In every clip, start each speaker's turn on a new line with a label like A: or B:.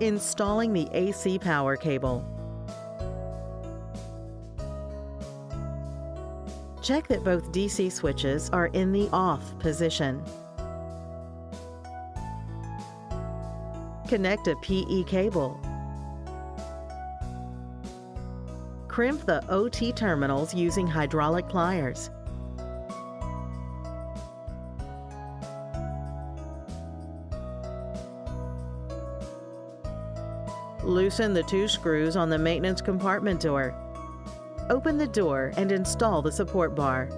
A: Installing the AC power cable. Check that both DC switches are in the off position. Connect a PE cable. Crimp the OT terminals using hydraulic pliers. Loosen the 2 screws on the maintenance compartment door. Open the door and install the support bar.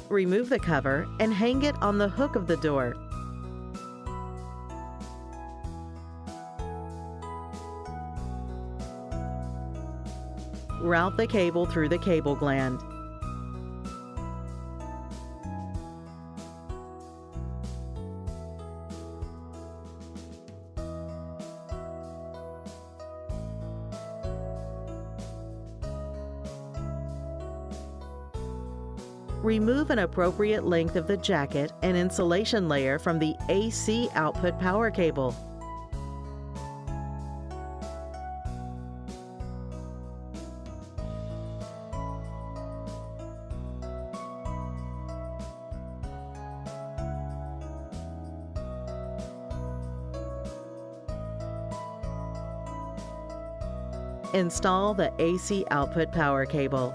A: Remove the cover and hang it on the hook of the door. Route the cable through the cable gland. Remove an appropriate length of the jacket and insulation layer from the AC output power cable. Install the AC output power cable.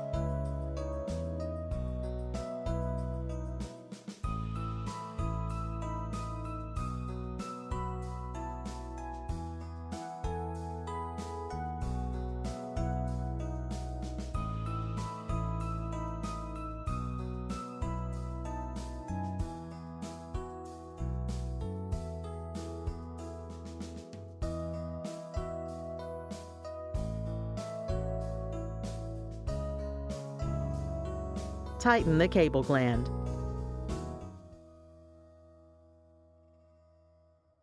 A: Tighten the cable gland.